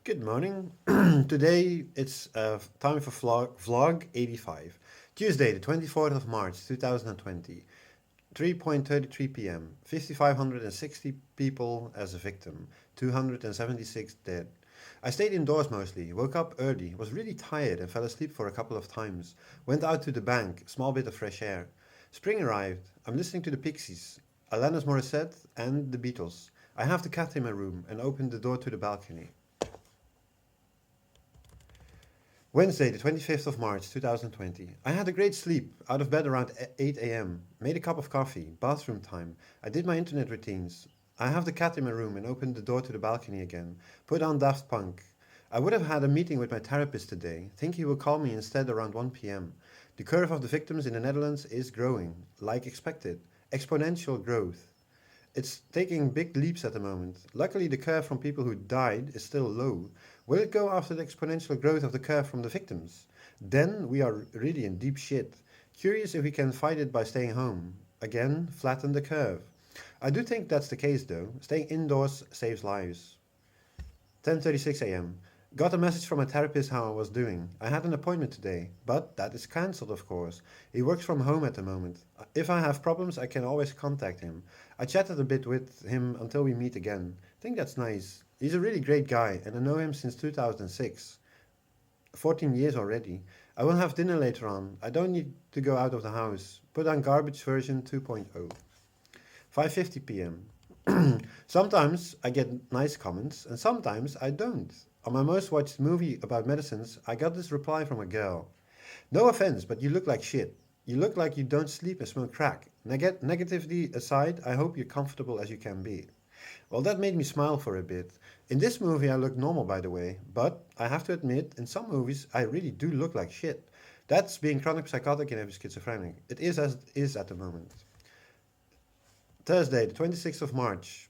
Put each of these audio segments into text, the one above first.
Good morning. Today it's time for vlog 85. Tuesday, the 24th of March 2020. 3:33 p.m. 5,560 people as a victim. 276 dead. I stayed indoors mostly, woke up early, was really tired and fell asleep for a couple of times. Went out to the bank, small bit of fresh air. Spring arrived. I'm listening to the Pixies, Alanis Morissette and the Beatles. I have the cat in my room and opened the door to the balcony. Wednesday, the 25th of March 2020. I had a great sleep, out of bed around 8 am, made a cup of coffee, bathroom time. I did my internet routines. I have the cat in my room and opened the door to the balcony again. Put on Daft Punk. I would have had a meeting with my therapist today. Think he will call me instead around 1 p.m. The curve of the victims in the Netherlands is growing, like expected. Exponential growth. It's taking big leaps at the moment. Luckily, the curve from people who died is still low. Will it go after the exponential growth of the curve from the victims? Then we are really in deep shit. Curious if we can fight it by staying home. Again, flatten the curve. I do think that's the case though. Staying indoors saves lives. 10:36 a.m. Got a message from my therapist how I was doing. I had an appointment today, but that is cancelled of course. He works from home at the moment. If I have problems, I can always contact him. I chatted a bit with him until we meet again. I think that's nice. He's a really great guy and I know him since 2006. 14 years already. I will have dinner later on. I don't need to go out of the house. Put on garbage version 2.0. 5:50 p.m. Sometimes I get nice comments and sometimes I don't. On my most watched movie about medicines, I got this reply from a girl. No offense, but you look like shit. You look like you don't sleep and smoke crack. Negativity aside, I hope you're comfortable as you can be. Well, that made me smile for a bit. In this movie, I look normal, by the way, but I have to admit, in some movies, I really do look like shit. That's being chronic psychotic and schizophrenic. It is as it is at the moment. Thursday, the 26th of March.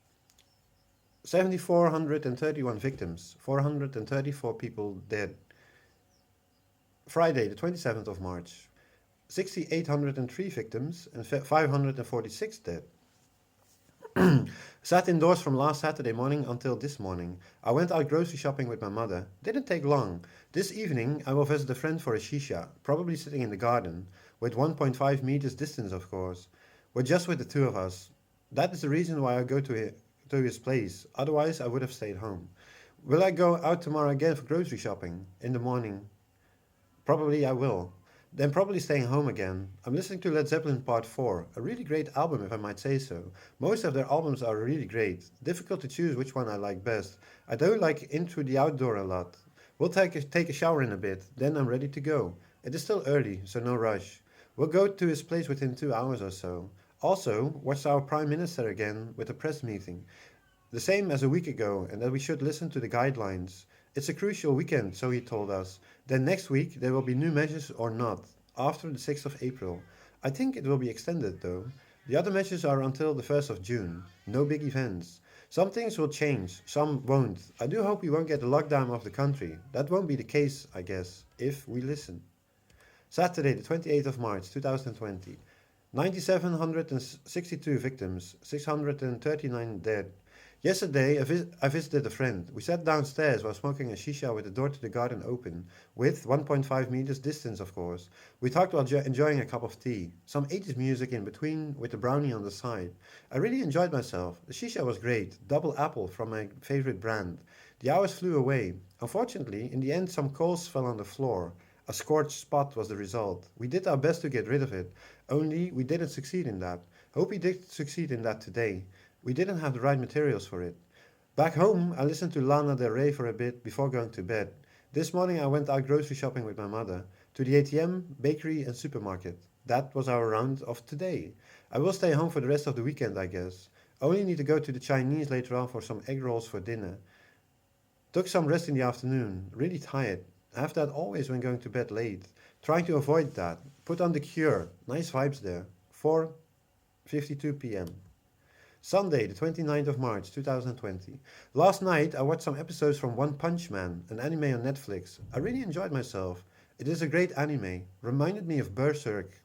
7,431 victims, 434 people dead. Friday, the 27th of March. 6,803 victims and 546 dead. Sat indoors from last Saturday morning until this morning. I went out grocery shopping with my mother. Didn't take long. This evening I will visit a friend for a shisha, probably sitting in the garden, with 1.5 meters distance of course. We're just with the two of us. That is the reason why I go to his place, otherwise I would have stayed home. Will I go out tomorrow again for grocery shopping? In the morning? Probably I will. Then probably staying home again. I'm listening to Led Zeppelin Part 4, a really great album if I might say so. Most of their albums are really great. Difficult to choose which one I like best. I don't like Into the Outdoor a lot. We'll take a shower in a bit, then I'm ready to go. It is still early, so no rush. We'll go to his place within 2 hours or so. Also, watch our Prime Minister again with a press meeting. The same as a week ago, and that we should listen to the guidelines. It's a crucial weekend, so he told us. Then next week there will be new measures or not, after the 6th of April. I think it will be extended though. The other measures are until the 1st of June. No big events. Some things will change, some won't. I do hope we won't get a lockdown of the country. That won't be the case, I guess, if we listen. Saturday, the 28th of March 2020. 9,762 victims, 639 dead. Yesterday, I visited a friend. We sat downstairs while smoking a shisha with the door to the garden open, with 1.5 meters distance, of course. We talked while enjoying a cup of tea. Some 80s music in between, with a brownie on the side. I really enjoyed myself. The shisha was great, double apple from my favorite brand. The hours flew away. Unfortunately, in the end, some coals fell on the floor. A scorched spot was the result. We did our best to get rid of it, only we didn't succeed in that. Hope we did succeed in that today. We didn't have the right materials for it. Back home, I listened to Lana Del Rey for a bit before going to bed. This morning I went out grocery shopping with my mother, to the ATM, bakery and supermarket. That was our round of today. I will stay home for the rest of the weekend, I guess. Only need to go to the Chinese later on for some egg rolls for dinner. Took some rest in the afternoon, really tired. I have that always when going to bed late. Trying to avoid that. Put on The Cure. Nice vibes there. 4:52 p.m. Sunday, the 29th of March 2020. Last night I watched some episodes from One Punch Man, an anime on Netflix. I really enjoyed myself. It is a great anime. Reminded me of Berserk.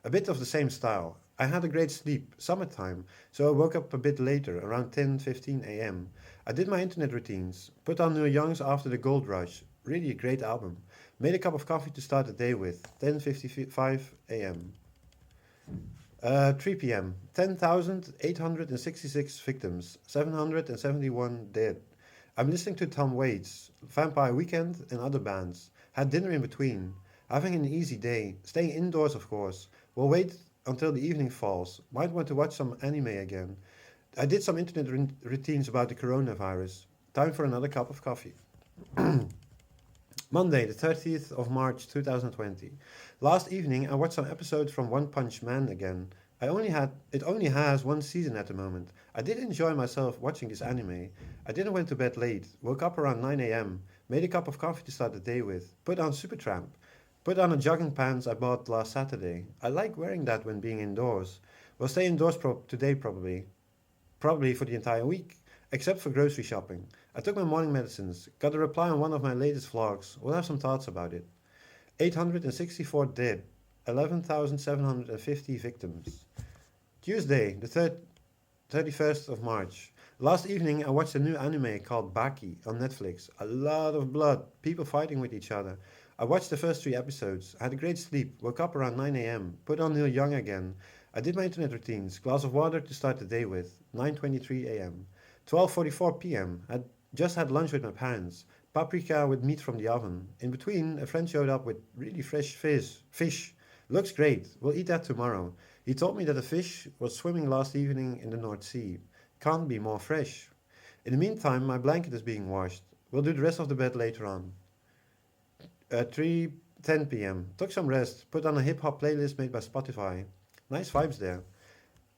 A bit of the same style. I had a great sleep, summertime, so I woke up a bit later, around 10:15 a.m. I did my internet routines, put on Neil Young's After the Gold Rush, really a great album. Made a cup of coffee to start the day with, 10:55 a.m. 3 p.m. 10,866 victims, 771 dead. I'm listening to Tom Waits, Vampire Weekend, and other bands. Had dinner in between. Having an easy day. Staying indoors, of course. Will wait until the evening falls. Might want to watch some anime again. I did some internet routines about the coronavirus. Time for another cup of coffee. Monday, the 30th of March 2020. Last evening, I watched some episodes from One Punch Man again. It only has one season at the moment. I did enjoy myself watching this anime. I didn't went to bed late, woke up around 9 a.m., made a cup of coffee to start the day with, put on Supertramp, put on a jogging pants I bought last Saturday. I like wearing that when being indoors. Will stay indoors today probably for the entire week, except for grocery shopping. I took my morning medicines, got a reply on one of my latest vlogs, we'll have some thoughts about it. 864 dead, 11,750 victims. Tuesday, the 31st of March. Last evening I watched a new anime called Baki on Netflix. A lot of blood, people fighting with each other. I watched the first 3 episodes, had a great sleep, woke up around 9 a.m., put on Neil Young again. I did my internet routines, glass of water to start the day with, 9:23 a.m. 12:44 p.m. Had just had lunch with my parents, paprika with meat from the oven. In between, a friend showed up with really fresh fish. Looks great, we'll eat that tomorrow. He told me that the fish was swimming last evening in the North Sea. Can't be more fresh. In the meantime, my blanket is being washed. We'll do the rest of the bed later on. 3:10 p.m. Took some rest, put on a hip hop playlist made by Spotify. Nice vibes there.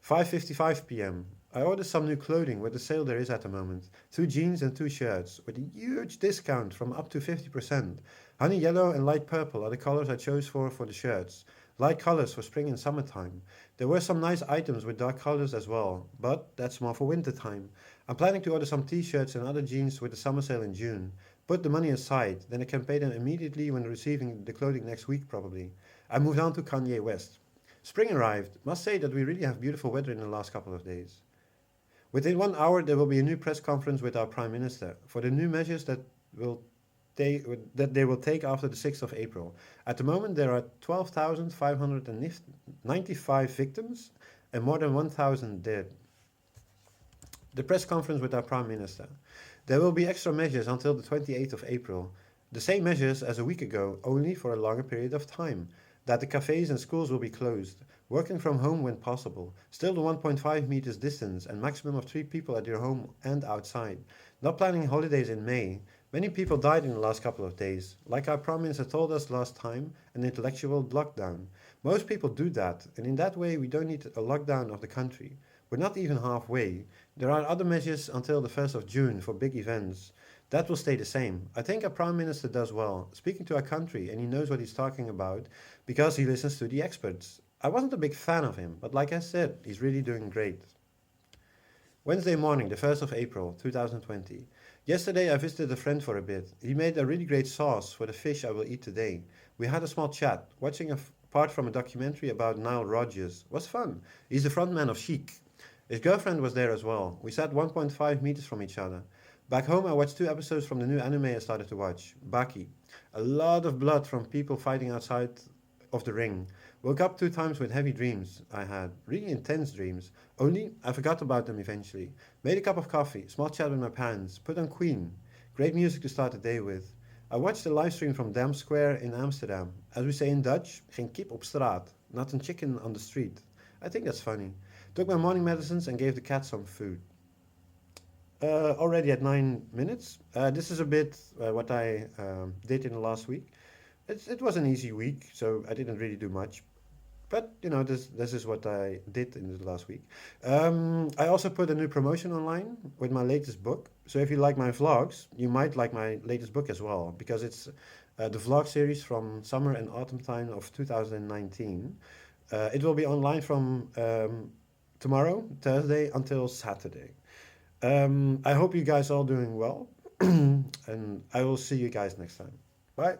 5:55 p.m. I ordered some new clothing with the sale there is at the moment. 2 jeans and 2 shirts with a huge discount from up to 50%. Honey yellow and light purple are the colors I chose for the shirts. Light colors for spring and summertime. There were some nice items with dark colors as well, but that's more for winter time. I'm planning to order some t-shirts and other jeans with the summer sale in June. Put the money aside, then I can pay them immediately when receiving the clothing next week probably. I moved on to Kanye West. Spring arrived. Must say that we really have beautiful weather in the last couple of days. Within 1 hour there will be a new press conference with our Prime Minister for the new measures will that they will take after the 6th of April. At the moment there are 12,595 victims and more than 1,000 dead. The press conference with our Prime Minister. There will be extra measures until the 28th of April. The same measures as a week ago, only for a longer period of time. That the cafes and schools will be closed, working from home when possible, still the 1.5 meters distance and maximum of 3 people at your home and outside. Not planning holidays in May. Many people died in the last couple of days. Like our Prime Minister told us last time, an intellectual lockdown. Most people do that, and in that way we don't need a lockdown of the country. We're not even halfway. There are other measures until the 1st of June for big events. That will stay the same. I think our Prime Minister does well, speaking to our country, and he knows what he's talking about because he listens to the experts. I wasn't a big fan of him, but like I said, he's really doing great. Wednesday morning, the 1st of April, 2020. Yesterday I visited a friend for a bit. He made a really great sauce for the fish I will eat today. We had a small chat, watching a part from a documentary about Nile Rodgers. Was fun. He's the frontman of Chic. His girlfriend was there as well. We sat 1.5 meters from each other. Back home I watched 2 episodes from the new anime I started to watch, Baki. A lot of blood from people fighting outside of the ring. Woke up 2 times with heavy dreams I had. Really intense dreams. Only I forgot about them eventually. Made a cup of coffee, small chat with my parents, put on Queen. Great music to start the day with. I watched a live stream from Dam Square in Amsterdam. As we say in Dutch, geen kip op straat, not a chicken on the street. I think that's funny. Took my morning medicines and gave the cat some food. Already at 9 minutes. This is a bit what I did in the last week. It was an easy week, so I didn't really do much. But, this is what I did in the last week. I also put a new promotion online with my latest book. So if you like my vlogs, you might like my latest book as well, because it's the vlog series from summer and autumn time of 2019. It will be online from tomorrow, Thursday, until Saturday. I hope you guys are all doing well, and I will see you guys next time. Bye.